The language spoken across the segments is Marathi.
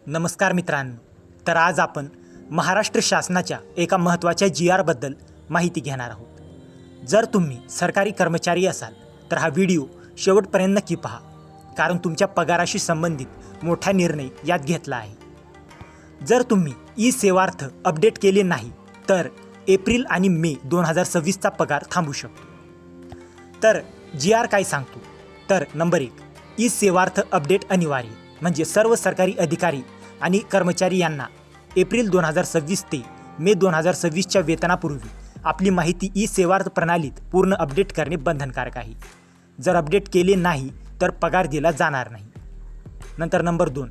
नमस्कार मित्रांनो, तर आज आपण महाराष्ट्र शासनाच्या एका महत्त्वाच्या GRबद्दल माहिती घेणार आहोत। जर तुम्ही सरकारी कर्मचारी असाल तर हा व्हिडिओ शेवटपर्यंत नक्की पहा, कारण तुमच्या पगाराशी संबंधित मोठा निर्णय यात घेतला आहे। जर तुम्ही ई-सेवार्थ अपडेट केले नाही तर एप्रिल आणि मे 2026चा पगार थांबू शकतो। तर GR काय सांगतो, तर नंबर 1, ई-सेवार्थ अपडेट अनिवार्य, म्हणजे सर्व सरकारी अधिकारी आणि कर्मचारी यांना एप्रिल 2026 ते मे 2026च्या वेतनापूर्वी आपली माहिती ई-सेवार्थ प्रणालीत पूर्ण अपडेट करणे बंधनकारक आहे। जर अपडेट केले नाही तर पगार दिला जाणार नाही। नंतर नंबर 2,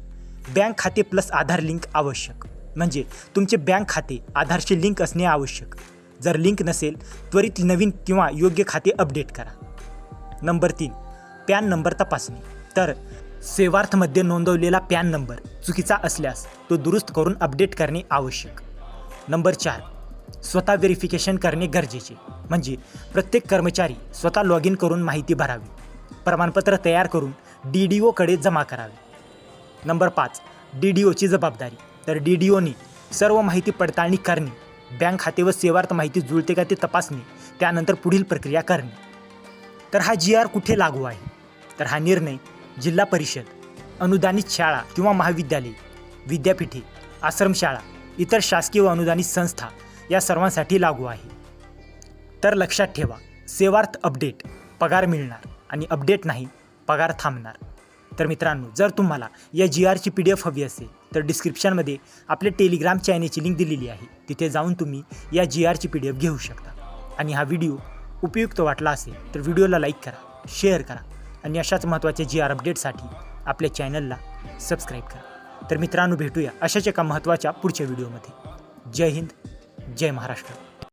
बँक खाते प्लस आधार लिंक आवश्यक, म्हणजे तुमचे बँक खाते आधारशी लिंक असणे आवश्यक। जर लिंक नसेल त्वरित नवीन किंवा योग्य खाते अपडेट करा। नंबर 3, पॅन नंबर तपासणी, तर सेवार्थमध्ये नोंदवलेला पॅन नंबर चुकीचा असल्यास तो दुरुस्त करून अपडेट करणे आवश्यक। नंबर 4, स्वतः व्हेरिफिकेशन करणे गरजेचे, म्हणजे प्रत्येक कर्मचारी स्वतः लॉग इन करून माहिती भरावी, प्रमाणपत्र तयार करून DDOकडे जमा करावे। नंबर 5, DDOची जबाबदारी, तर DDOने सर्व माहिती पडताळणी करणे, बँक खाते व सेवार्थ माहिती जुळते का ते तपासणे, त्यानंतर पुढील प्रक्रिया करणे। तर हा GR कुठे लागू आहे, तर हा निर्णय जिल्हा परिषद, अनुदानित शाळा किंवा महाविद्यालय, विद्यापीठे, आश्रमशाळा, इतर शासकीय व अनुदानित संस्था या सर्वांसाठी लागू आहे। तर लक्षात ठेवा, सेवार्थ अपडेट पगार मिळणार आणि अपडेट नाही पगार थांबणार। तर मित्रांनो, जर तुम्हाला या GRची PDF हवी असेल तर डिस्क्रिप्शनमध्ये आपल्या टेलिग्राम चॅनेलची लिंक दिलेली आहे, तिथे जाऊन तुम्ही या GRची PDF घेऊ शकता। आणि हा व्हिडिओ उपयुक्त वाटला असेल तर व्हिडिओला लाईक करा, शेअर करा आणि अशाच महत्त्वाच्या GR अपडेटसाठी आपल्या चॅनलला सबस्क्राईब करा। तर मित्रांनो, भेटूया अशाच एका महत्त्वाच्या पुढच्या व्हिडिओमध्ये। जय हिंद, जय महाराष्ट्र।